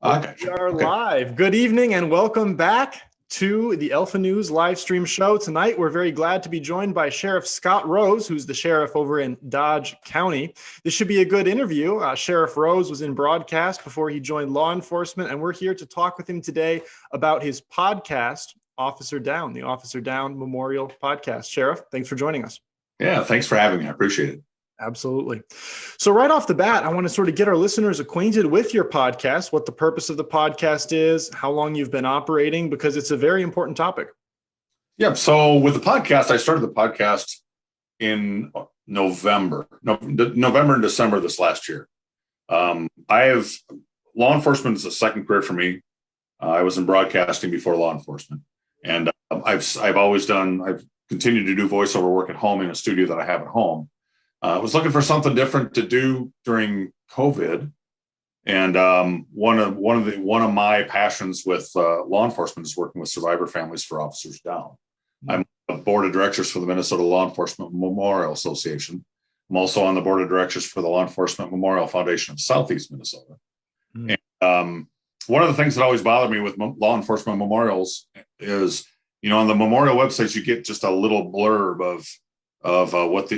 We are Okay. live. Good evening and welcome back to the Alpha News live stream show. Tonight, we're very glad to be joined by Sheriff Scott Rose, who's the sheriff over in Dodge County. This should be a good interview. Sheriff Rose was in broadcast before he joined law enforcement, and we're here to talk with him today about his podcast, Officer Down, the Officer Down Memorial Podcast. Sheriff, thanks for joining us. Yeah, thanks for having me. I appreciate it. Absolutely. So right off the bat, I want to sort of get our listeners acquainted with your podcast, what the purpose of the podcast is, how long you've been operating, because it's a very important topic. Yeah. So with the podcast, I started the podcast in November and December this last year. Law enforcement is a second career for me. I was in broadcasting before law enforcement, and I've continued to do voiceover work at home in a studio that I have at home. I was looking for something different to do during COVID, and one of my passions with law enforcement is working with survivor families for officers down. I'm on the board of directors for the Minnesota Law Enforcement Memorial Association. I'm also on the board of directors for the Law Enforcement Memorial Foundation of Southeast Minnesota. And one of the things that always bothered me with law enforcement memorials is, on the memorial websites, you get just a little blurb of what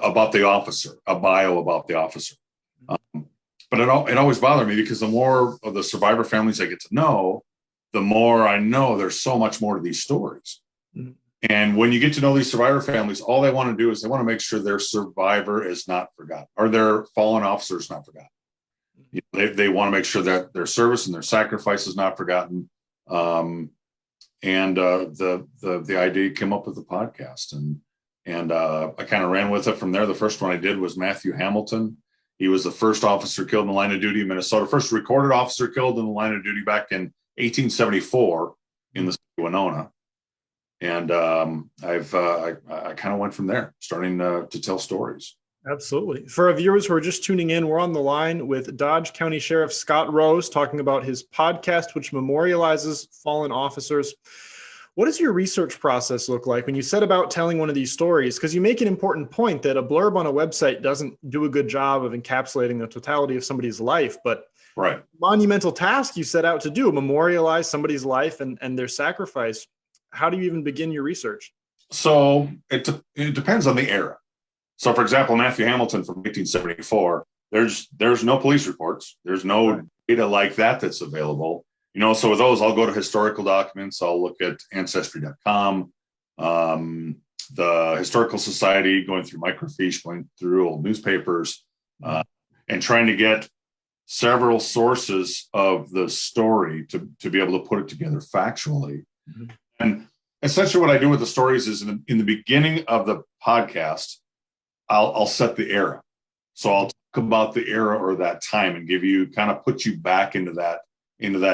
about the officer, a bio about the officer. But it always bothered me because the more of the survivor families I get to know, the more I know there's so much more to these stories. Mm-hmm. And when you get to know these survivor families, all they want to do is they want to make sure their survivor is not forgotten, or their fallen officer is not forgotten. They want to make sure that their service and their sacrifice is not forgotten. And the idea came up with the podcast, and I kind of ran with it from there. The first one I did was Matthew Hamilton. He was the first officer killed in the line of duty in Minnesota, first recorded officer killed in the line of duty back in 1874 in the city of Winona. And I kind of went from there, starting to tell stories. Absolutely. For our viewers who are just tuning in, we're on the line with Dodge County Sheriff Scott Rose talking about his podcast, which memorializes fallen officers. What does your research process look like when you set about telling one of these stories? Because you make an important point that a blurb on a website doesn't do a good job of encapsulating the totality of somebody's life, but right. Monumental task you set out to do, memorialize somebody's life and their sacrifice. How do you even begin your research? So it depends on the era. So, for example, Matthew Hamilton from 1874, there's no police reports. There's no data like that that's available. So with those, I'll go to historical documents. I'll look at ancestry.com, the Historical Society, going through microfiche, going through old newspapers, and trying to get several sources of the story to be able to put it together factually. Mm-hmm. And essentially what I do with the stories is in the beginning of the podcast, I'll set the era. So I'll talk about the era or that time and put you back into that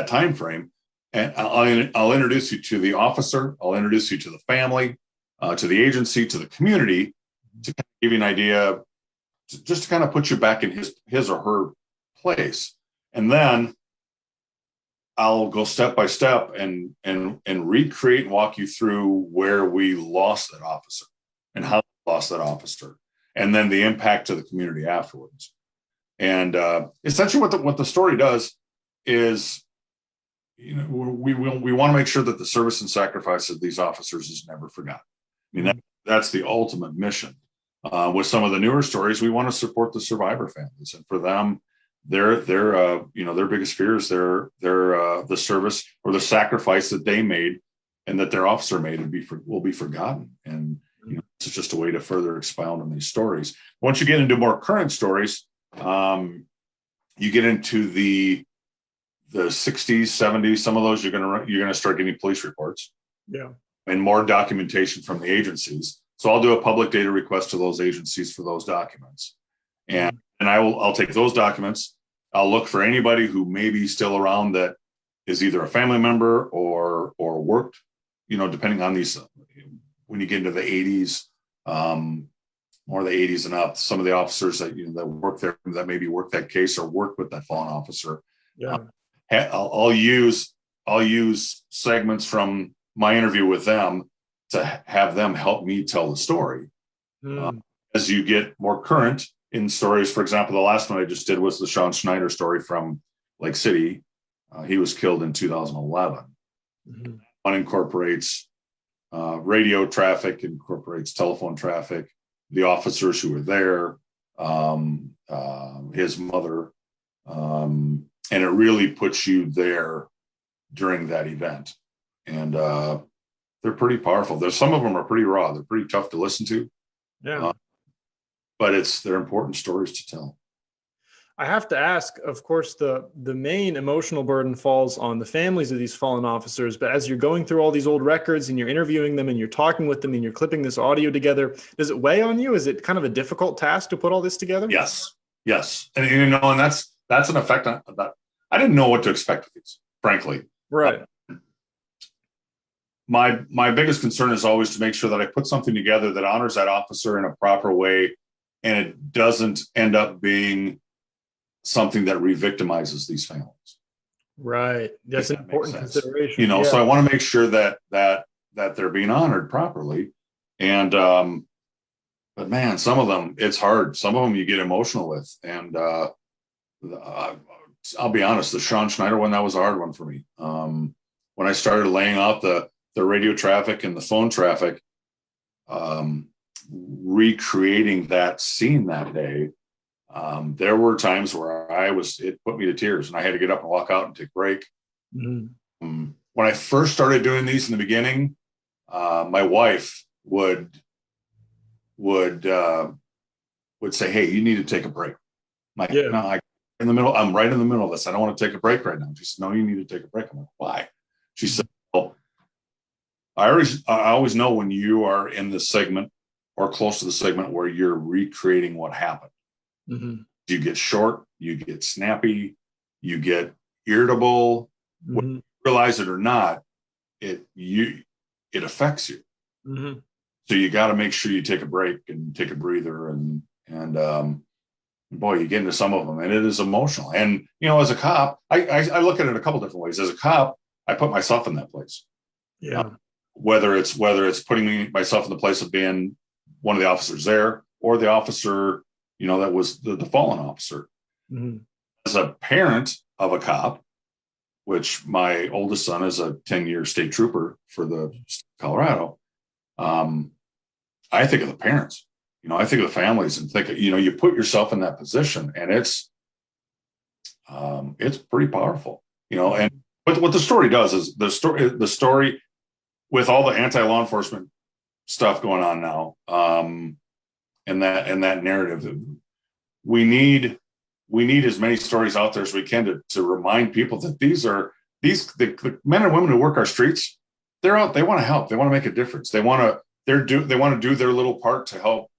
time frame. And I'll introduce you to the officer. I'll introduce you to the family, to the agency, to the community, to kind of give you an idea, just to kind of put you back in his or her place. And then I'll go step by step and recreate and walk you through where we lost that officer and how we lost that officer, and then the impact to the community afterwards. And essentially what the story does is, we want to make sure that the service and sacrifice of these officers is never forgotten. I mean, that's the ultimate mission. With some of the newer stories, we want to support the survivor families, and for them, their biggest fear is the service or the sacrifice that they made and that their officer made will be forgotten. And it's just a way to further expound on these stories. Once you get into more current stories, you get into the 60s, 70s. Some of those you're gonna start getting police reports, and more documentation from the agencies. So I'll do a public data request to those agencies for those documents, and I'll take those documents. I'll look for anybody who may be still around that is either a family member or worked, depending on these. When you get into the 80s, more the 80s and up, some of the officers that work there, that maybe worked that case or worked with that fallen officer. Yeah. I'll use segments from my interview with them to have them help me tell the story. As you get more current in stories, for example, the last one I just did was the Sean Schneider story from Lake City. He was killed in 2011. Mm-hmm. One incorporates radio traffic, incorporates telephone traffic, the officers who were there, his mother, and it really puts you there during that event. And they're pretty powerful. There's some of them are pretty raw. They're pretty tough to listen to. Yeah. But they're important stories to tell. I have to ask, of course, the main emotional burden falls on the families of these fallen officers. But as you're going through all these old records and you're interviewing them and you're talking with them and you're clipping this audio together, does it weigh on you? Is it kind of a difficult task to put all this together? Yes. And that's an effect on that. I didn't know what to expect of these, frankly. Right. My biggest concern is always to make sure that I put something together that honors that officer in a proper way, and it doesn't end up being something that re-victimizes these families. Right. That's an important consideration. So I want to make sure that they're being honored properly. And but man, some of them, it's hard. Some of them you get emotional with. And I'll be honest, the Sean Schneider one, that was a hard one for me. When I started laying out the radio traffic and the phone traffic, recreating that scene that day, there were times where it put me to tears and I had to get up and walk out and take a break. Mm-hmm. When I first started doing these in the beginning, my wife would say, "Hey, you need to take a break." I'm like, "No, I'm right in the middle of this. I don't want to take a break right now." She said, "No, you need to take a break." I'm like, "Why?" She said, "Well, I always know when you are in the segment or close to the segment where you're recreating what happened. Mm-hmm. You get short, you get snappy, you get irritable. Mm-hmm. Whether you realize it or not, it affects you. Mm-hmm. So you got to make sure you take a break and take a breather. And boy, you get into some of them, and it is emotional. And as a cop, I look at it a couple different ways. As a cop, I put myself in that place. Yeah. Whether it's putting myself in the place of being one of the officers there, or the officer, that was the fallen officer. Mm-hmm. As a parent of a cop, which my oldest son is a 10-year state trooper for the Colorado, I think of the parents. I think of the families and think, you put yourself in that position, and it's pretty powerful. And what the story does is the story with all the anti-law enforcement stuff going on now, and that narrative, we need as many stories out there as we can to remind people that the men and women who work our streets, they're out, they want to help, they want to make a difference, they want to do their little part to help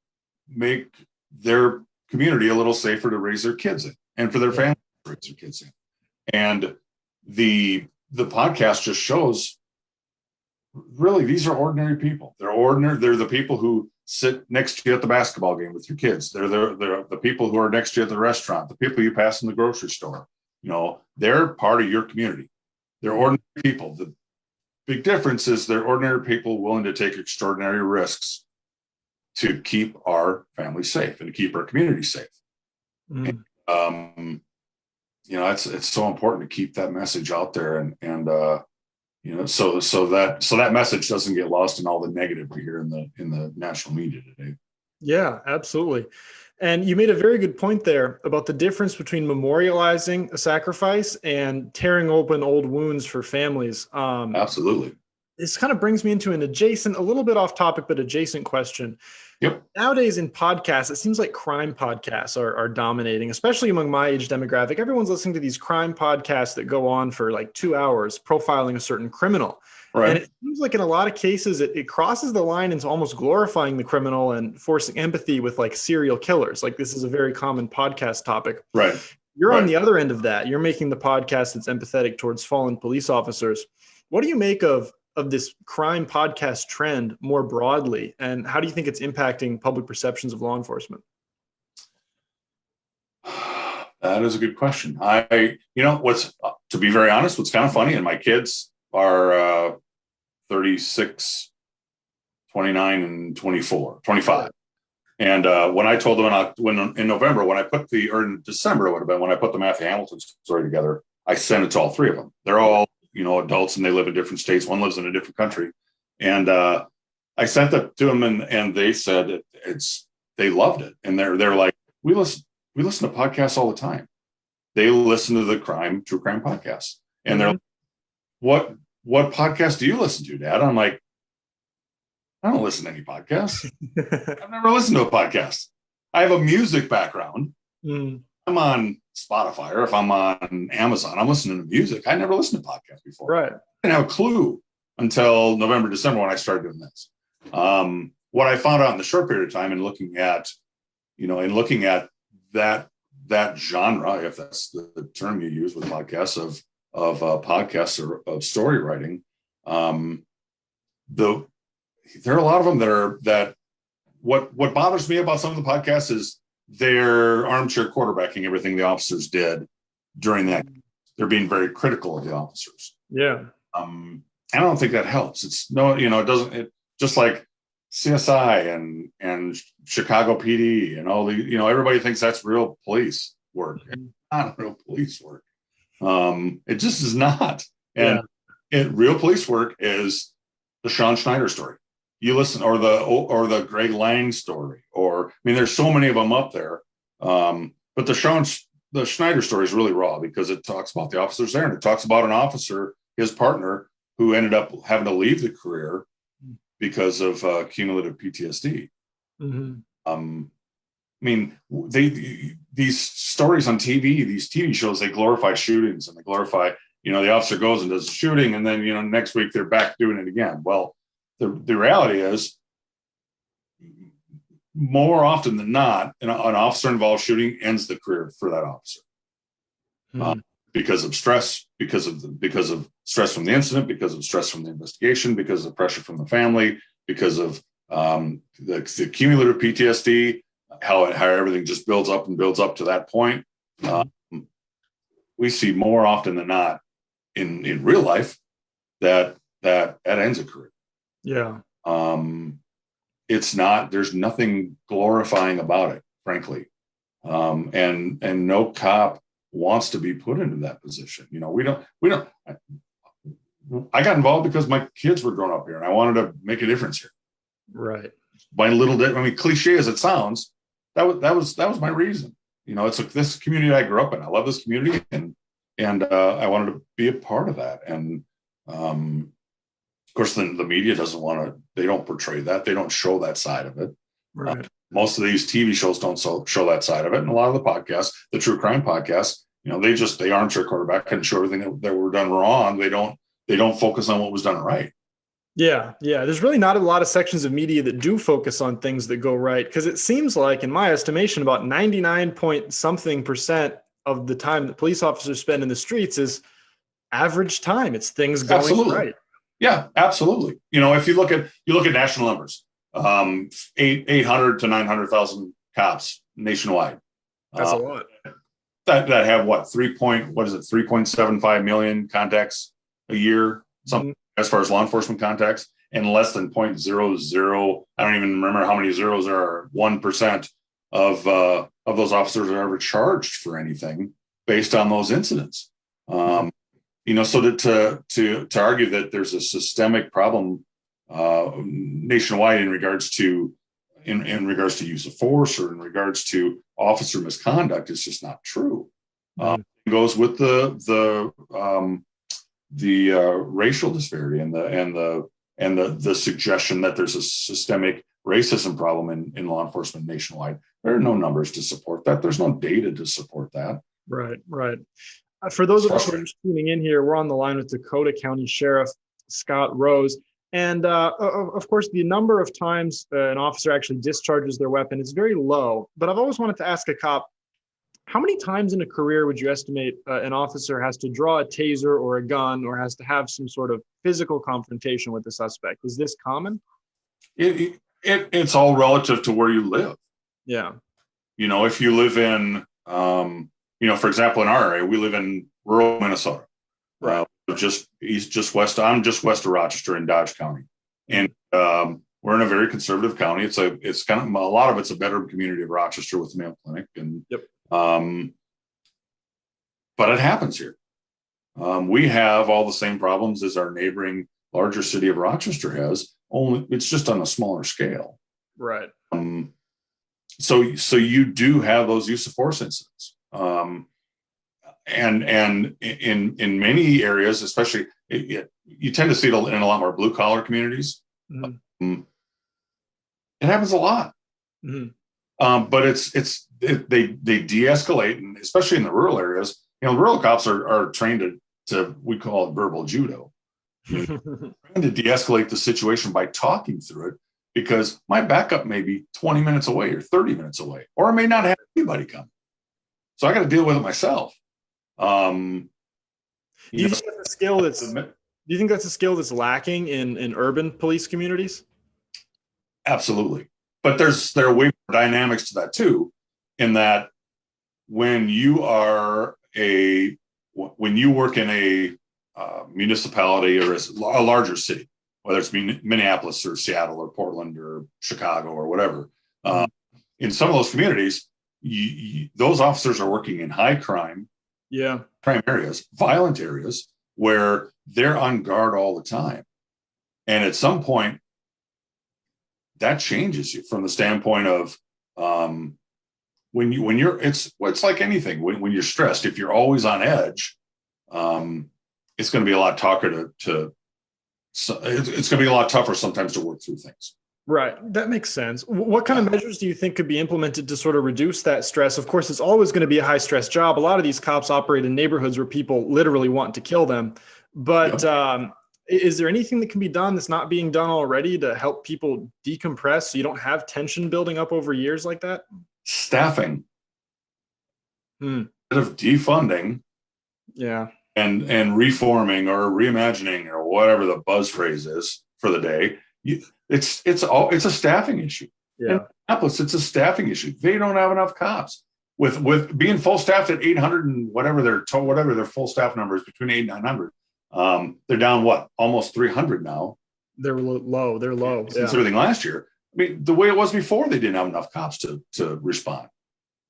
make their community a little safer to raise their kids in, and for their family to raise their kids in. And the podcast just shows, really, these are ordinary people. They're ordinary. They're the people who sit next to you at the basketball game with your kids. They're the people who are next to you at the restaurant, the people you pass in the grocery store. They're part of your community. They're ordinary people. The big difference is they're ordinary people willing to take extraordinary risks to keep our family safe and to keep our community safe. Mm. And, it's so important to keep that message out there, and so that message doesn't get lost in all the negative we hear in the national media today. Yeah, absolutely. And you made a very good point there about the difference between memorializing a sacrifice and tearing open old wounds for families. Absolutely. This kind of brings me into a little bit off topic, but adjacent question. Yep. Nowadays in podcasts, it seems like crime podcasts are dominating, especially among my age demographic. Everyone's listening to these crime podcasts that go on for like 2 hours profiling a certain criminal. Right. And it seems like in a lot of cases, it crosses the line into almost glorifying the criminal and forcing empathy with like serial killers. Like, this is a very common podcast topic. Right. You're on the other end of that. You're making the podcast that's empathetic towards fallen police officers. What do you make of this crime podcast trend more broadly, and how do you think it's impacting public perceptions of law enforcement? That is a good question. To be very honest, what's kind of funny, and my kids are 36, 29, and 25. And when I told them in November, or in December, it would have been when I put the Matthew Hamilton story together, I sent it to all three of them. They're all, adults, and they live in different states. One lives in a different country. And I sent that to them, and they said they loved it. And they're like, we listen to podcasts all the time. They listen to the true crime podcasts. And they're like, what podcast do you listen to, Dad? I'm like, I don't listen to any podcasts. I've never listened to a podcast. I have a music background. I'm on Spotify, or if I'm on Amazon, I'm listening to music. I never listened to podcasts before. Right. I didn't have a clue until November, December, when I started doing this. What I found out in the short period of time, and looking at that genre, if that's the term you use with podcasts, of podcasts or of story writing, there are a lot of them that what bothers me about some of the podcasts is they're armchair quarterbacking everything the officers did during that. They're being very critical of the officers. Yeah. I don't think that helps. It doesn't. It just like CSI and Chicago PD and all the, everybody thinks that's real police work. It's not real police work. It just is not. And real police work is the Sean Schneider story. You listen, or the Greg Lang story, there's so many of them up there. But the Schneider story is really raw because it talks about the officers there, and it talks about an officer, his partner, who ended up having to leave the career because of cumulative PTSD. These stories on TV, these TV shows, they glorify shootings, and they glorify, the officer goes and does a shooting, and then, next week they're back doing it again. Well, the reality is, more often than not, an officer-involved shooting ends the career for that officer. Because of stress, because of stress from the incident, because of stress from the investigation, because of pressure from the family, because of the cumulative PTSD, how everything just builds up and builds up to that point. We see more often than not in real life that ends a career. Yeah. There's nothing glorifying about it, frankly. And no cop wants to be put into that position. I got involved because my kids were growing up here and I wanted to make a difference here. Right. By cliche as it sounds, that was my reason. It's like this community I grew up in. I love this community, and I wanted to be a part of that. And of course, the media doesn't want to. They don't portray that. They don't show that side of it. Right. Most of these TV shows don't show that side of it, and a lot of the podcasts, the true crime podcasts, they armchair quarterback and show everything that were done wrong. They don't focus on what was done right. Yeah. There's really not a lot of sections of media that do focus on things that go right, because it seems like, in my estimation, about 99% of the time that police officers spend in the streets is average time. It's things going right. Yeah, absolutely. If you look at national numbers, 800 to 900,000 cops nationwide. That's a lot. That have 3.75 million contacts a year, something as far as law enforcement contacts, and less than 0.00. I don't even remember how many zeros there are. 1% of those officers are ever charged for anything based on those incidents. So to argue that there's a systemic problem nationwide in regards to use of force, or in regards to officer misconduct, is just not true. It goes with the racial disparity and the suggestion that there's a systemic racism problem in law enforcement nationwide. There are no numbers to support that. There's no data to support that. Right. For those of us who are just tuning in here, we're on the line with Dakota County Sheriff Scott Rose. And of course, the number of times an officer actually discharges their weapon is very low. But I've always wanted to ask a cop, how many times in a career would you estimate an officer has to draw a taser or a gun, or has to have some sort of physical confrontation with the suspect? Is this common? It's all relative to where you live. Yeah. If you live in, for example, in our area, we live in rural Minnesota. Right. I'm just west of Rochester in Dodge County. And we're in a very conservative county. It's kind of, a lot of it's a bedroom community of Rochester with the Mayo Clinic. And, but it happens here. We have all the same problems as our neighboring larger city of Rochester has, only it's just on a smaller scale. Right. So you do have those use of force incidents. And in many areas, especially you tend to see it in a lot more blue collar communities. It happens a lot. But they de-escalate, and especially in the rural areas, rural cops are trained to we call it verbal judo, trying to de-escalate the situation by talking through it, because my backup may be 20 minutes away or 30 minutes away, or I may not have anybody come. So I got to deal with it myself. Do you think that's a skill that's lacking in urban police communities? Absolutely. But there are way more dynamics to that too, in that when you work in a municipality or a larger city, whether it's Minneapolis or Seattle or Portland or Chicago or whatever, in some of those communities, those officers are working in high crime areas, violent areas, where they're on guard all the time. And at some point, that changes you from the standpoint of it's like anything. When you're stressed, if you're always on edge, it's going to be a lot tougher it's going to be a lot tougher sometimes to work through things. Right. That makes sense. What kind of measures do you think could be implemented to sort of reduce that stress? Of course, it's always going to be a high stress job. A lot of these cops operate in neighborhoods where people literally want to kill them. But is there anything that can be done that's not being done already to help people decompress so you don't have tension building up over years like that? Staffing. Instead of defunding and reforming or reimagining or whatever the buzz phrase is for the day, it's a staffing issue. In Minneapolis, it's a staffing issue. They don't have enough cops. With being full staffed at 800 and whatever their full staff number is, between 800 and 900. They're down almost 300 now. They're low. Since everything last year. I mean, the way it was before, they didn't have enough cops to respond.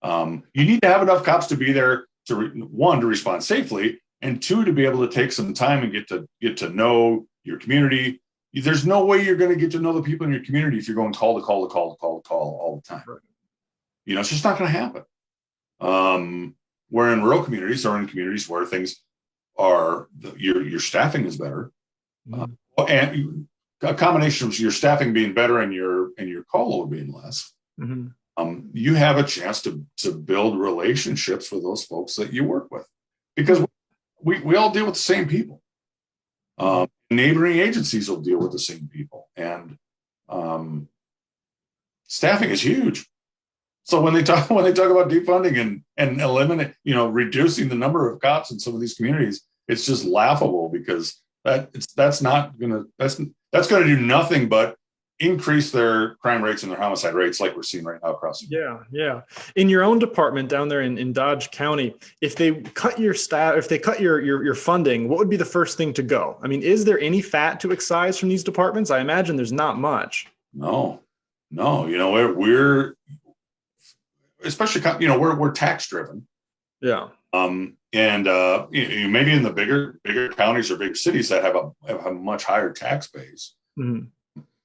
You need to have enough cops to be there to respond safely, and two, to be able to take some time and get to know your community. There's no way you're going to get to know the people in your community if you're going call to call all the time. Right. It's just not going to happen. Where in rural communities or in communities where things are, your staffing is better, and a combination of your staffing being better and your call load being less, you have a chance to build relationships with those folks that you work with, because we all deal with the same people. Neighboring agencies will deal with the same people, and staffing is huge. So when they talk about defunding and eliminate, reducing the number of cops in some of these communities, it's just laughable, because that's going to do nothing but increase their crime rates and their homicide rates, like we're seeing right now across the country. Yeah. In your own department down there in Dodge County, if they cut your staff, if they cut your funding, what would be the first thing to go? I mean, is there any fat to excise from these departments? I imagine there's not much. No. We're especially, we're tax driven. Yeah. And maybe in the bigger counties or bigger cities that have a much higher tax base,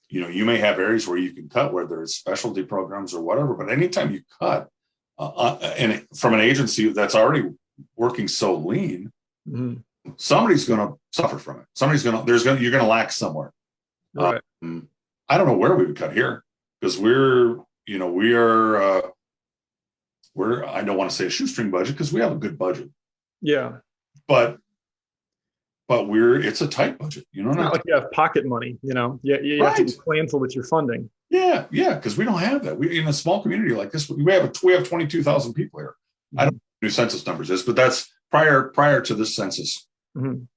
you may have areas where you can cut, whether it's specialty programs or whatever. But anytime you cut and from an agency that's already working so lean, somebody's going to suffer from it. You're going to lack somewhere. Right. I don't know where we would cut here, because we're I don't want to say a shoestring budget, because we have a good budget. Yeah. But it's a tight budget, It's not like you have pocket money, you have to be planful with your funding. Yeah, because we don't have that. We, in a small community like this, we have 22,000 people here. I don't know what new census numbers is, but that's prior to this census. We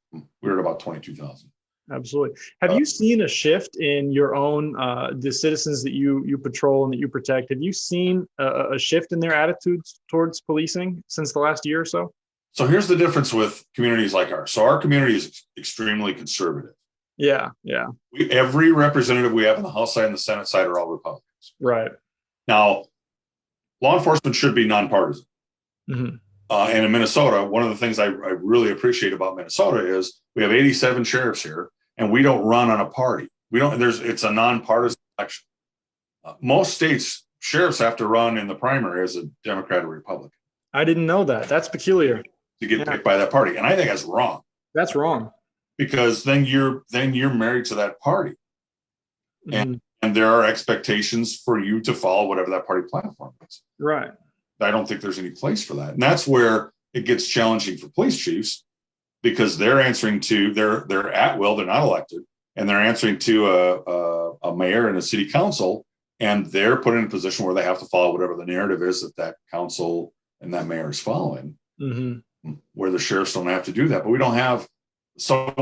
were at about 22,000. Absolutely. Have you seen a shift in your own the citizens that you patrol and that you protect? Have you seen a shift in their attitudes towards policing since the last year or so? So here's the difference with communities like ours. So our community is extremely conservative. Yeah. Every representative we have on the House side and the Senate side are all Republicans. Right. Now, law enforcement should be nonpartisan. And in Minnesota, one of the things I really appreciate about Minnesota is we have 87 sheriffs here, and we don't run on a party. We don't. It's a nonpartisan election. Most states, sheriffs have to run in the primary as a Democrat or Republican. I didn't know that. That's peculiar. To get picked by that party, and I think that's wrong. That's wrong. Because then you're married to that party, and there are expectations for you to follow whatever that party platform is. Right. I don't think there's any place for that, and that's where it gets challenging for police chiefs, because they're answering to they're at will, they're not elected, and they're answering to a mayor and a city council, and they're put in a position where they have to follow whatever the narrative is that council and that mayor is following. Where the sheriffs don't have to do that, but we don't have. So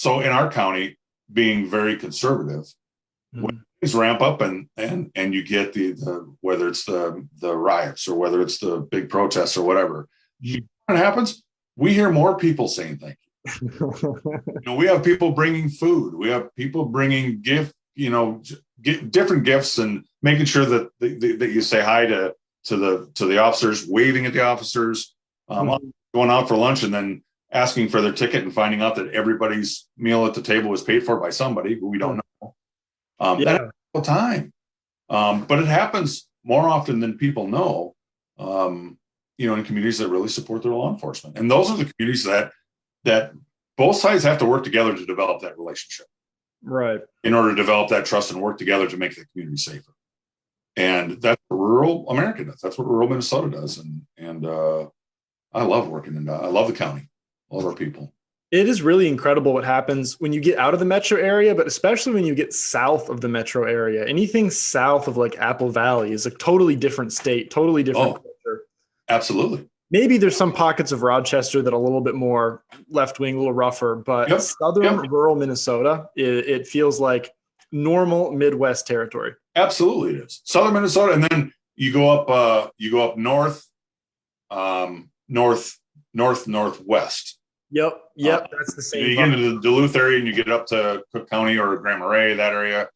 in our county, being very conservative, when things ramp up and you get the whether it's the riots or whether it's the big protests or whatever, what happens? We hear more people saying thank you. We have people bringing food. We have people bringing different gifts and making sure that you say hi to the officers, waving at the officers, going out for lunch, and then asking for their ticket and finding out that everybody's meal at the table was paid for by somebody who we don't know. That happens all the time. But it happens more often than people know, in communities that really support their law enforcement. And those are the communities that both sides have to work together to develop that relationship. Right. In order to develop that trust and work together to make the community safer. And that's what rural America does. That's what rural Minnesota does. And I love working I love the county. All of our people. It is really incredible what happens when you get out of the metro area, but especially when you get south of the metro area. Anything south of like Apple Valley is a totally different state, totally different culture. Absolutely. Maybe there's some pockets of Rochester that are a little bit more left-wing, a little rougher, but southern rural Minnesota, it feels like normal Midwest territory. Absolutely it is. Southern Minnesota, and then you go up northwest. Yep, that's the same. You get into the Duluth area and you get up to Cook County or Grand Marais, that area.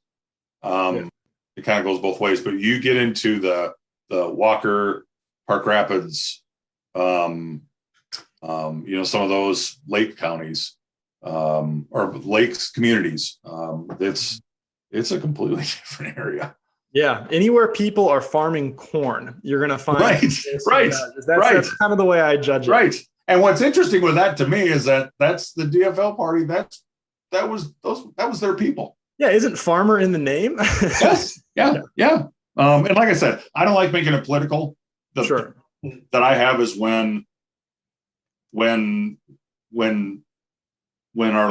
It kind of goes both ways, but you get into the Walker, Park Rapids, some of those lake counties or lakes communities. It's a completely different area. Yeah, anywhere people are farming corn, you're going to find right. That's kind of the way I judge it. Right. And what's interesting with that to me is that's the DFL party. That was their people. Yeah, isn't farmer in the name? Yes. Yeah. And like I said, I don't like making it political. That I have is when our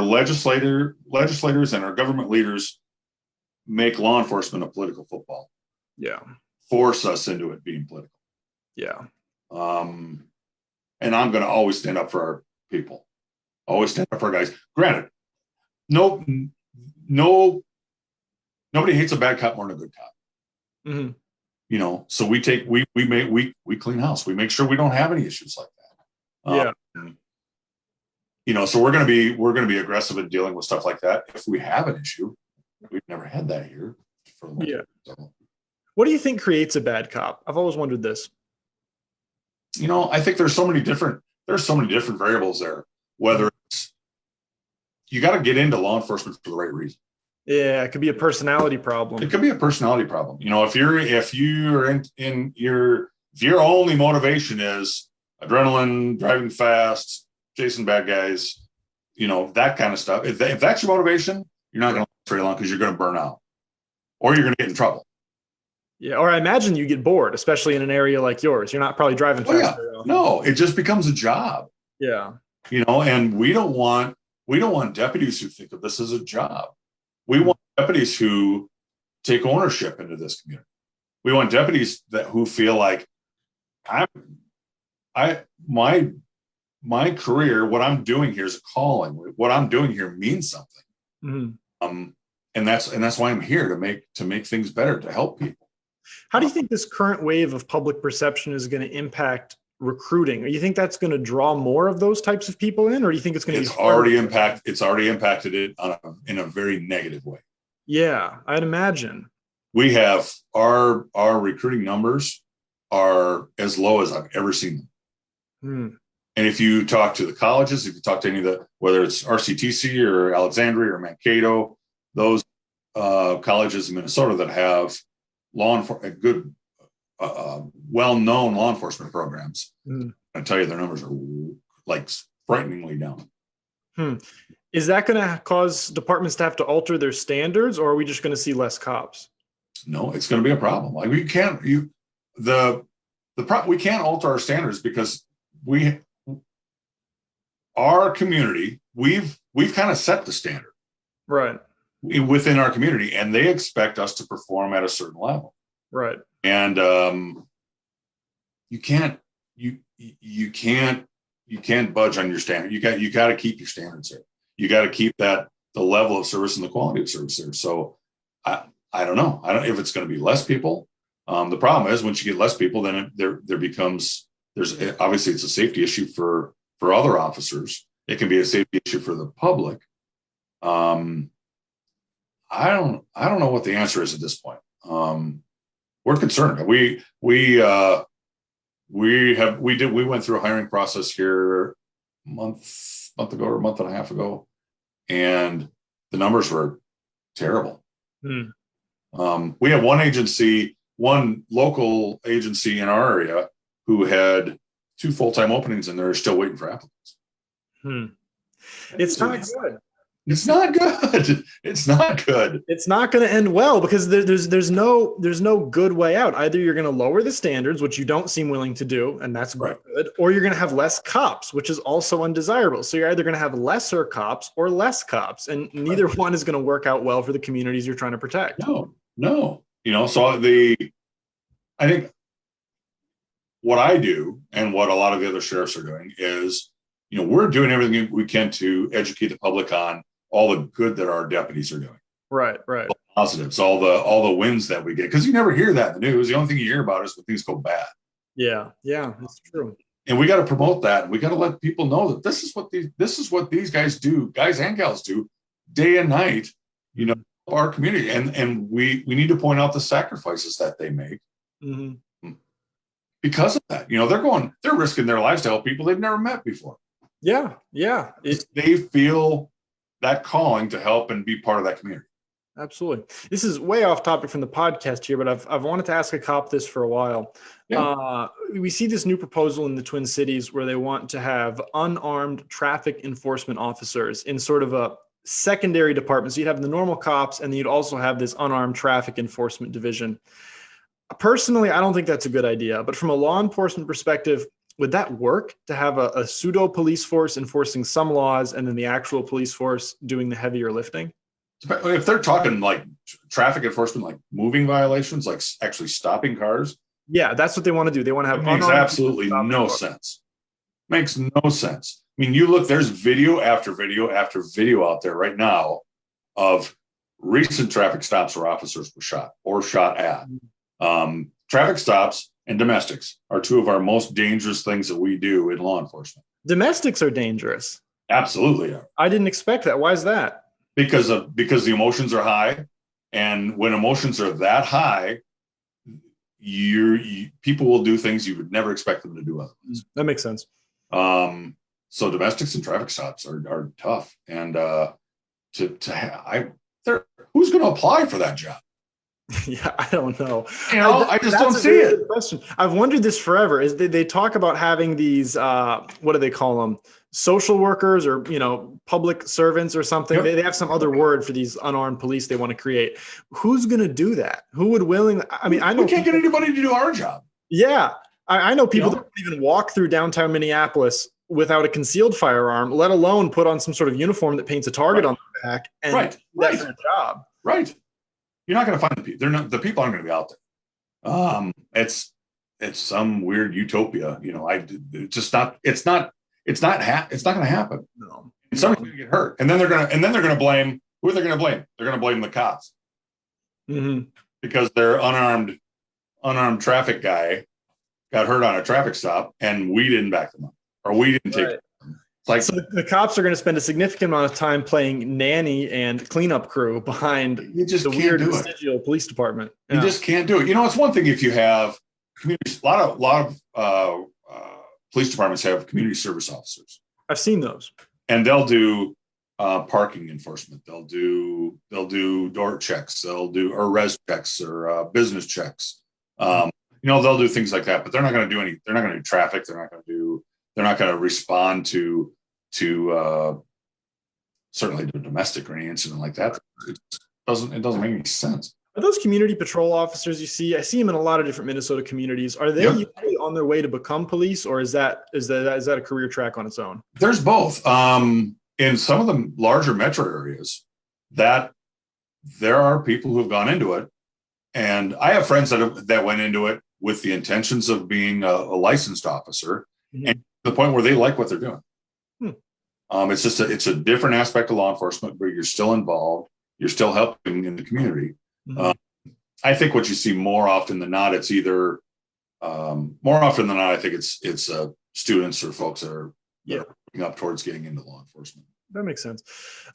legislators and our government leaders make law enforcement a political football. Yeah. Force us into it being political. Yeah. And I'm going to always stand up for our people. Always stand up for our guys. Granted, nobody hates a bad cop more than a good cop. So we clean house. We make sure we don't have any issues like that. So we're going to be aggressive in dealing with stuff like that. If we have an issue, we've never had that here. What do you think creates a bad cop? I've always wondered this. I think there's so many different variables there. Whether it's you got to get into law enforcement for the right reason. Yeah, it could be a personality problem. It could be a personality problem. If your only motivation is adrenaline, driving fast, chasing bad guys, that kind of stuff. If that's your motivation, you're not going to last very long because you're going to burn out, or you're going to get in trouble. Yeah, or I imagine you get bored, especially in an area like yours. You're not probably driving fast. No, it just becomes a job. Yeah. And we don't want deputies who think of this as a job. We want deputies who take ownership into this community. We want deputies who feel like my career, what I'm doing here is a calling. What I'm doing here means something. And that's why I'm here to make things better, to help people. How do you think this current wave of public perception is going to impact recruiting? Or you think that's going to draw more of those types of people in, or do you think it's going to It's already impacted it in a very negative way. Yeah, I'd imagine. We have our recruiting numbers are as low as I've ever seen them. Hmm. And if you talk to the colleges, if you talk to any of the, whether it's RCTC or Alexandria or Mankato, those colleges in Minnesota that have good, well-known law enforcement programs, I tell you, their numbers are like frighteningly down. Is that going to cause departments to have to alter their standards, or are we just going to see less cops? No, it's going to be a problem. Like we can't alter our standards because our community, we've kind of set the standard right within our community, and they expect us to perform at a certain level. Right. And you can't budge on your standard. You got to keep your standards there. You got to keep the level of service and the quality of service there. So I don't know. I don't know if it's going to be less people. The problem is once you get less people, then there's obviously it's a safety issue for other officers. It can be a safety issue for the public. I don't know what the answer is at this point. We're concerned. We went through a hiring process here a month ago or a month and a half ago, and the numbers were terrible. We had one local agency in our area who had 2 full-time openings, and they're still waiting for applicants. It's not good. It's not good. It's not good. It's not going to end well because there's no good way out. Either you're going to lower the standards, which you don't seem willing to do, and that's right, good, or you're going to have less cops, which is also undesirable. So you're either going to have lesser cops or less cops, and neither one is going to work out well for the communities you're trying to protect. No. So I think what I do and what a lot of the other sheriffs are doing is, we're doing everything we can to educate the public on all the good that our deputies are doing. Right. All the positives, all the wins that we get, because you never hear that in the news. The only thing you hear about is when things go bad. Yeah, that's true. And we got to promote that. We got to let people know that this is what these guys do, guys and gals do, day and night. Our community, and we need to point out the sacrifices that they make because of that. They're risking their lives to help people they've never met before. Yeah. They feel that calling to help and be part of that community. Absolutely. This is way off topic from the podcast here, but I've wanted to ask a cop this for a while. Yeah. We see this new proposal in the Twin Cities where they want to have unarmed traffic enforcement officers in sort of a secondary department. So you'd have the normal cops, and then you'd also have this unarmed traffic enforcement division. Personally, I don't think that's a good idea, but from a law enforcement perspective, would that work to have a pseudo police force enforcing some laws and then the actual police force doing the heavier lifting? If they're talking like traffic enforcement, like moving violations, like actually stopping cars. Yeah, that's what they want to do. They want to have. It makes absolutely no sense. Makes no sense. I mean, you look, there's video after video after video out there right now of recent traffic stops where officers were shot or shot at. Traffic stops and domestics are 2 of our most dangerous things that we do in law enforcement. Domestics are dangerous. Absolutely are. I didn't expect that. Why is that? Because the emotions are high, and when emotions are that high, people will do things you would never expect them to do otherwise. That makes sense. So domestics and traffic stops are tough, and who's going to apply for that job? Yeah, I don't know. I just don't see it. Question. I've wondered this forever. Is they talk about having these what do they call them? Social workers or public servants or something. Yep. They have some other word for these unarmed police they want to create. Who's going to do that? Who would willingly? I mean, I know we can't get anybody to do our job. Yeah, I know people that don't even walk through downtown Minneapolis without a concealed firearm, let alone put on some sort of uniform that paints a target on their back and that's their job. Right. You're not going to find the people. The people aren't going to be out there. It's some weird utopia. It's not going to happen. No. And somebody's going to get hurt, and then they're going to blame. Who are they going to blame? They're going to blame the cops because their unarmed traffic guy got hurt on a traffic stop, and we didn't back them up, or we didn't take them. Like, so the cops are going to spend a significant amount of time playing nanny and cleanup crew behind the weird vestigial police department. You just can't do it. It's one thing if you have communities, a lot of police departments have community service officers. I've seen those. And they'll do parking enforcement. They'll do door checks. They'll do res checks or business checks. They'll do things like that, but they're not going to do they're not going to do traffic. They're not going to respond to certainly to domestic or any incident like that. It doesn't make any sense. Are those community patrol officers you see? I see them in a lot of different Minnesota communities. Are they usually on their way to become police, or is that a career track on its own? There's both. In some of the larger metro areas, that there are people who have gone into it, and I have friends that went into it with the intentions of being a licensed officer, and to the point where they like what they're doing. It's a different aspect of law enforcement, but you're still involved. You're still helping in the community. I think what you see more often than not, it's either I think it's students or folks that are looking up towards getting into law enforcement. That makes sense.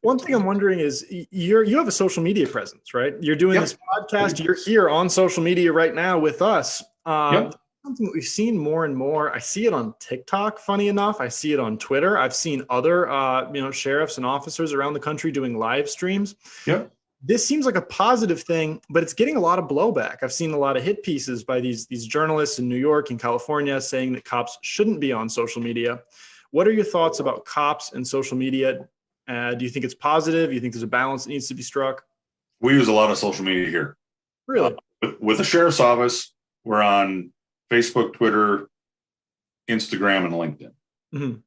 One thing I'm wondering is you have a social media presence, right? You're doing this podcast. You're here on social media right now with us. Something that we've seen more and more. I see it on TikTok, funny enough. I see it on Twitter. I've seen other sheriffs and officers around the country doing live streams. Yep. This seems like a positive thing, but it's getting a lot of blowback. I've seen a lot of hit pieces by these journalists in New York and California saying that cops shouldn't be on social media. What are your thoughts about cops and social media? Do you think it's positive? Do you think there's a balance that needs to be struck? We use a lot of social media here. Really? With the sheriff's office, we're on Facebook, Twitter, Instagram, and LinkedIn.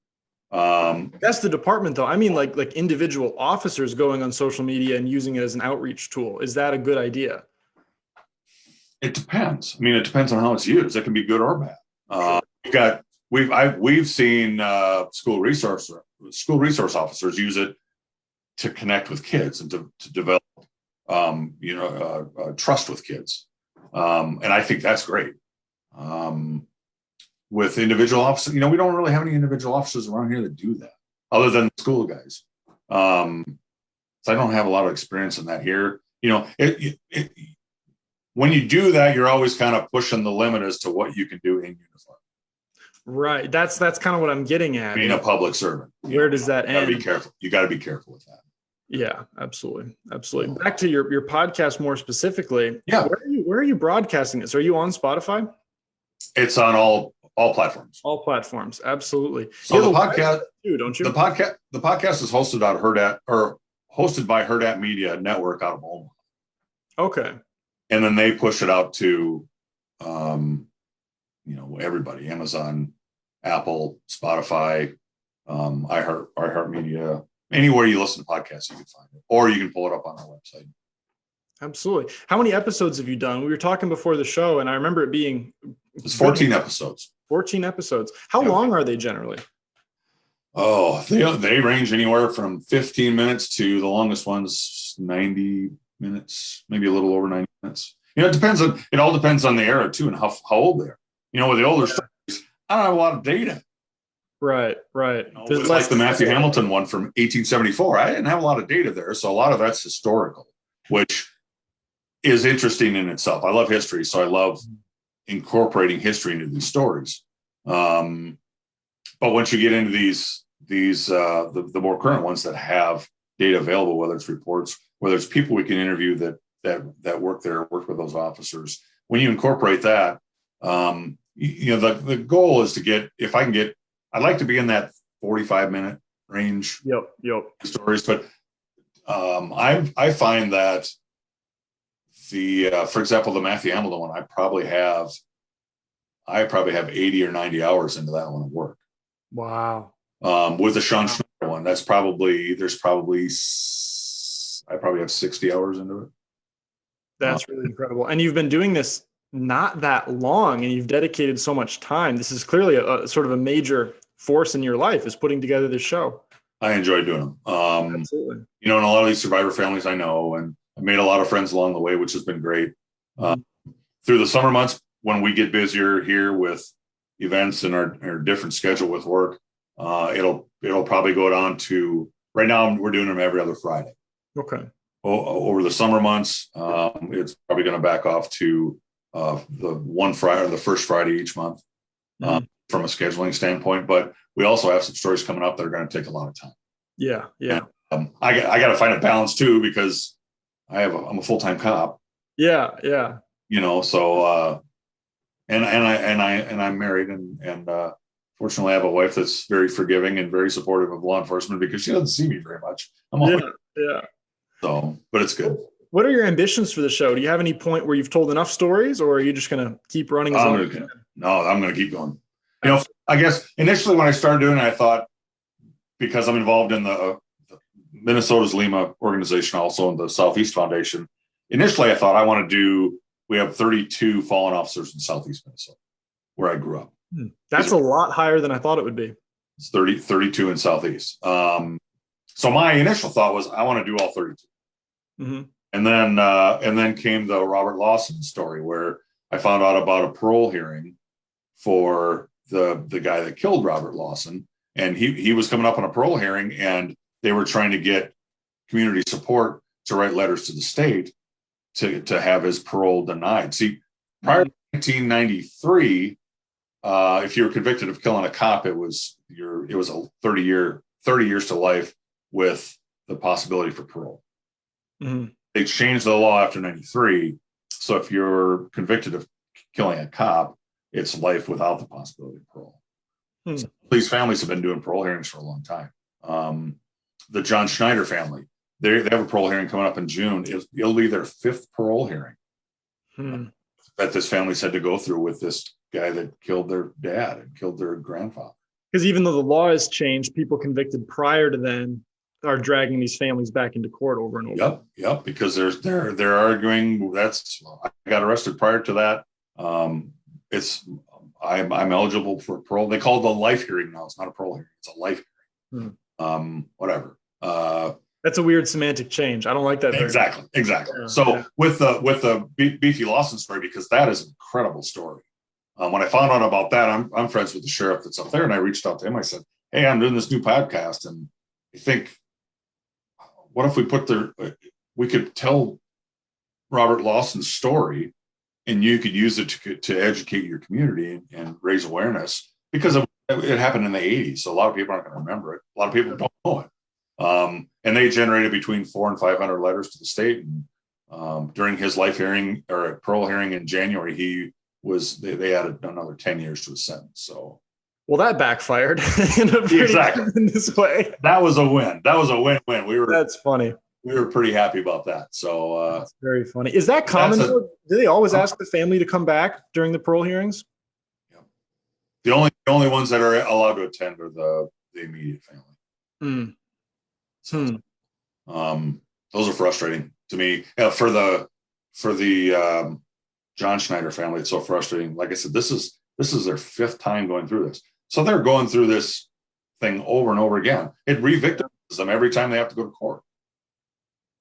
That's the department, though. I mean, like individual officers going on social media and using it as an outreach tool. Is that a good idea? It depends. I mean, it depends on how it's used. It can be good or bad. We've seen school resource officers use it to connect with kids and to develop trust with kids, and I think that's great. With individual officers, we don't really have any individual officers around here that do that, other than the school guys. So I don't have a lot of experience in that here. When you do that, you're always kind of pushing the limit as to what you can do in uniform. Right. That's kind of what I'm getting at. Being a public servant. Where does that end? Be careful. You got to be careful with that. Yeah, absolutely. Back to your podcast more specifically. Yeah. Where are you broadcasting this? Are you on Spotify? It's on all platforms. All platforms, absolutely. So the podcast too, don't you? The podcast is hosted by Hooten Media Network out of Omaha. Okay. And then they push it out to everybody, Amazon, Apple, Spotify, iHeartMedia, anywhere you listen to podcasts, you can find it, or you can pull it up on our website. Absolutely. How many episodes have you done? We were talking before the show, and I remember it being... It's 14 episodes. 14 episodes. How long are they generally? Oh, they range anywhere from 15 minutes to the longest one's 90 minutes, maybe a little over 90 minutes. It all depends on the era too, and how old they are. With the older stories, I don't have a lot of data. Right. It's like the Matthew Hamilton one from 1874. I didn't have a lot of data there, so a lot of that's historical, which is interesting in itself. I love history, so I love incorporating history into these stories. But once you get into these the more current ones that have data available, whether it's reports, whether it's people we can interview that work with those officers, when you incorporate that, the goal is to get, I'd like to be in that 45-minute range. Yep. Stories, but I find that for example, the Matthew Hamilton one, I probably have 80 or 90 hours into that one of work. Wow. With the Sean Schneider one, I probably have 60 hours into it. That's really incredible. And you've been doing this not that long, and you've dedicated so much time. This is clearly a sort of a major force in your life, is putting together this show. I enjoy doing them. Absolutely. And a lot of these survivor families I know, and I made a lot of friends along the way, which has been great. Through the summer months, when we get busier here with events and our different schedule with work, it'll probably go down to, right now we're doing them every other Friday. Okay. Over the summer months, it's probably going to back off to the one Friday or the first Friday each month. from a scheduling standpoint, but we also have some stories coming up that are going to take a lot of time. Yeah. And, I got to find a balance too, because I'm a full-time cop. Yeah. So and I'm married, and fortunately I have a wife that's very forgiving and very supportive of law enforcement, because she doesn't see me very much. Yeah. So, but it's good. What are your ambitions for the show? Do you have any point where you've told enough stories, or are you just going to keep running as long as you can? No, I'm going to keep going. I guess initially when I started doing it, I thought, because I'm involved in the Minnesota's Lima organization, also in the Southeast Foundation. Initially, I thought we have 32 fallen officers in Southeast Minnesota, where I grew up. That's a lot higher than I thought it would be. It's 32 in Southeast. So my initial thought was, I want to do all 32. Mm-hmm. And then came the Robert Lawson story, where I found out about a parole hearing for the guy that killed Robert Lawson. And he was coming up on a parole hearing, and they were trying to get community support to write letters to the state to have his parole denied. See, prior to 1993, if you were convicted of killing a cop, it was a 30 years to life with the possibility for parole. Mm-hmm. They changed the law after 93. So if you're convicted of killing a cop, it's life without the possibility of parole. So these families have been doing parole hearings for a long time. The John Schneider family, they have a parole hearing coming up in June. It'll be their 5th parole hearing that this family's had to go through with this guy that killed their dad and killed their grandfather. Because even though the law has changed, people convicted prior to then are dragging these families back into court over and over. Yep. Because they're arguing I got arrested prior to that. I'm eligible for parole. They call it a life hearing now. It's not a parole hearing. It's a life hearing. Whatever. That's a weird semantic change. I don't like that. Exactly. Yeah. So with the Beefy Lawson story, because that is an incredible story. When I found out about that, I'm friends with the sheriff that's up there, and I reached out to him. I said, "Hey, I'm doing this new podcast, and I think, what if we could tell Robert Lawson's story, and you could use it to educate your community and raise awareness, because it happened in the 80s. So a lot of people aren't going to remember it. A lot of people don't know it. And they generated between 400 and 500 letters to the state. And during his life hearing or parole hearing in January, they added another 10 years to his sentence. So, well, that backfired in a pretty tremendous way. That was a win. That was a win-win. That's funny. We were pretty happy about that. So that's very funny. Is that common? Do they always ask the family to come back during the parole hearings? Yeah. The only ones that are allowed to attend are the immediate family. Those are frustrating to me. For the John Schneider family, it's so frustrating. Like I said, this is their 5th time going through this. So they're going through this thing over and over again. It re-victimizes them every time they have to go to court.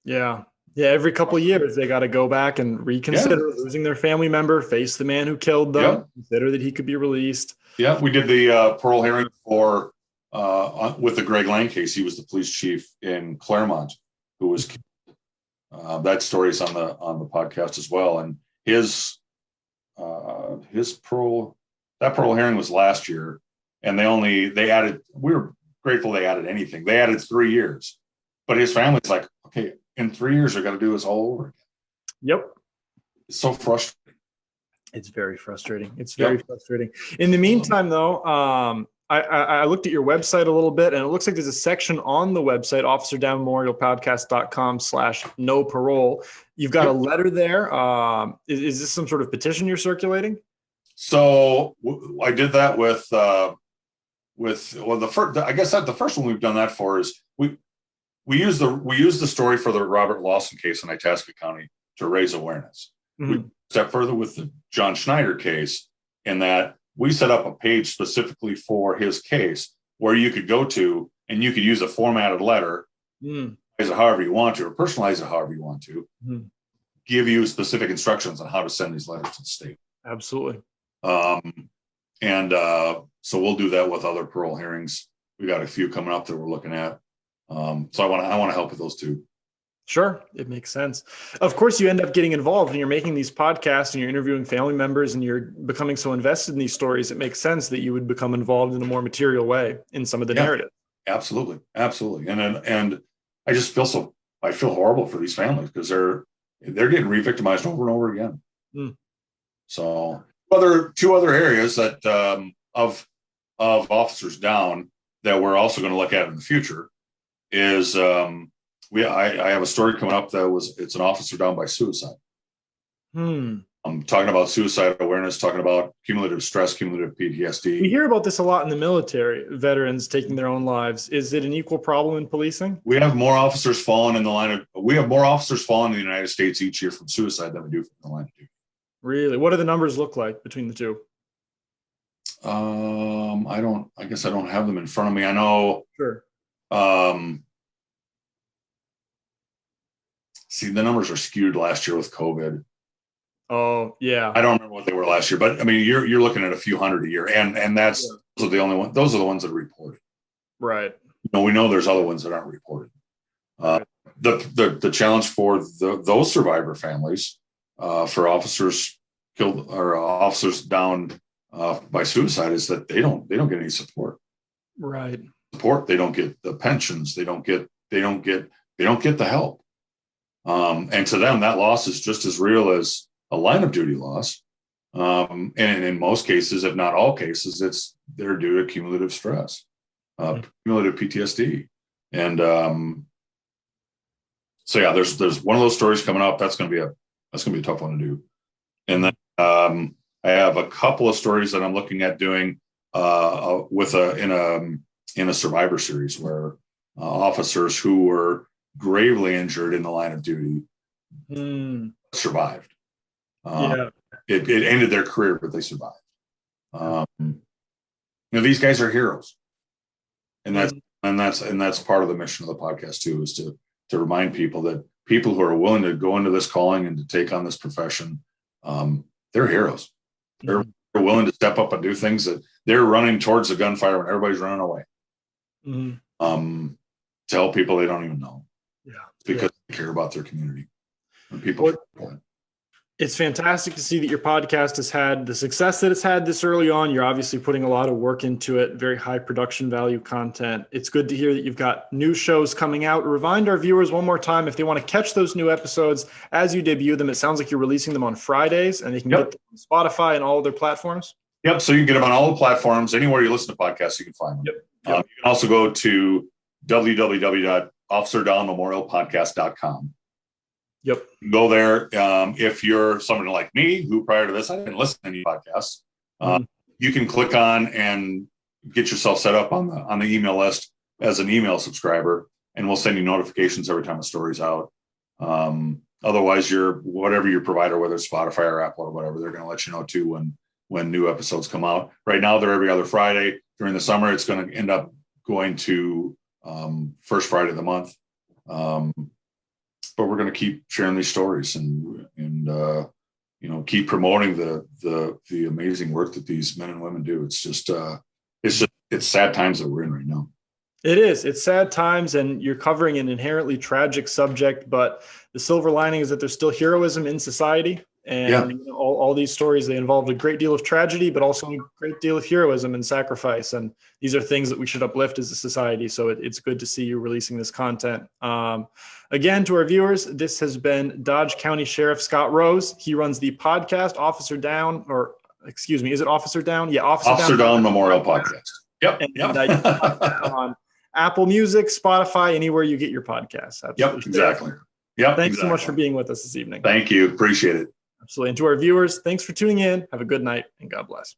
Yeah. Every couple of years, they got to go back and reconsider losing their family member, face the man who killed them, consider that he could be released. Yeah, we did the parole hearing for with the Greg Lang case. He was the police chief in Claremont who was killed. That story is on the podcast as well. And his parole hearing was last year, and they added. We were grateful they added anything. They added 3 years, but his family's like, okay, in 3 years they're going to do this all over again. Yep, it's so frustrating. It's very frustrating. Frustrating. In the meantime, though, I looked at your website a little bit, and it looks like there's a section on the website, officerdownmemorialpodcast.com/no parole. You've got a letter there. Is this some sort of petition you're circulating? So I did that with the first. I guess the first one we've done that for is we use the story for the Robert Lawson case in Itasca County to raise awareness. Mm-hmm. We step further with the John Schneider case, in that we set up a page specifically for his case where you could go to and you could use a formatted letter, as it however you want to, or personalize it however you want to, give you specific instructions on how to send these letters to the state. Absolutely. So we'll do that with other parole hearings. We got a few coming up that we're looking at. So I want to help with those too. Sure. It makes sense. Of course, you end up getting involved and you're making these podcasts and you're interviewing family members and you're becoming so invested in these stories. It makes sense that you would become involved in a more material way in some of the narrative. Absolutely. Absolutely. And I just I feel horrible for these families because they're getting re-victimized over and over again. Mm. So two other areas that of officers down that we're also going to look at in the future is I have a story coming up it's an officer down by suicide. I'm talking about suicide awareness, talking about cumulative stress, cumulative PTSD. We hear about this a lot in the military, veterans taking their own lives. Is it an equal problem in policing? We have more officers falling in the United States each year from suicide than we do from the line of duty. Really? What do the numbers look like between the two? I guess I don't have them in front of me. I know. Sure. See, the numbers are skewed last year with COVID. Oh, yeah. I don't remember what they were last year, but I mean, you're looking at a few hundred a year, and those are the only ones. Those are the ones that are reported. Right. We know there's other ones that aren't reported. The challenge for those survivor families, for officers killed or officers down by suicide, is that they don't get any support. Right. Support. They don't get the pensions. They don't get the help. And to them, that loss is just as real as a line of duty loss. And in most cases, if not all cases, they're due to cumulative stress, cumulative PTSD. And so yeah, there's one of those stories coming up. That's going to be a tough one to do. And then I have a couple of stories that I'm looking at doing in a survivor series where officers who were gravely injured in the line of duty survived. It ended their career, but they survived. These guys are heroes, and that's part of the mission of the podcast too, is to remind people that people who are willing to go into this calling and to take on this profession, they're heroes. They're willing to step up and do things that they're running towards the gunfire when everybody's running away. To help people they don't even know. Because they care about their community. And people. It's fantastic to see that your podcast has had the success that it's had this early on. You're obviously putting a lot of work into it, very high production value content. It's good to hear that you've got new shows coming out. Remind our viewers one more time, if they want to catch those new episodes as you debut them, it sounds like you're releasing them on Fridays and they can get them on Spotify and all of their platforms. Yep. So you can get them on all the platforms. Anywhere you listen to podcasts, you can find them. Yep. You can also go to www.officerdownmemorialpodcast.com. Yep. Go there. If you're someone like me, who prior to this, I didn't listen to any podcasts, you can click on and get yourself set up on the email list as an email subscriber, and we'll send you notifications every time a story's out. Otherwise, whatever your provider, whether it's Spotify or Apple or whatever, they're going to let you know too when new episodes come out. Right now, they're every other Friday. During the summer, it's going to end up going to first Friday of the month. But we're going to keep sharing these stories and keep promoting the amazing work that these men and women do. It's sad times that we're in right now. It is. It's sad times, and you're covering an inherently tragic subject, but the silver lining is that there's still heroism in society. And all these stories, they involved a great deal of tragedy, but also a great deal of heroism and sacrifice. And these are things that we should uplift as a society. So it's good to see you releasing this content. Again, to our viewers, this has been Dodge County Sheriff Scott Rose. He runs the podcast Officer Down, or excuse me, is it Officer Down? Yeah, Officer Down Memorial Podcast. Yep. On Apple Music, Spotify, anywhere you get your podcasts. Absolutely. Yep, exactly. Yep. Thanks so much for being with us this evening. Thank you. Appreciate it. Absolutely. And to our viewers, thanks for tuning in. Have a good night and God bless.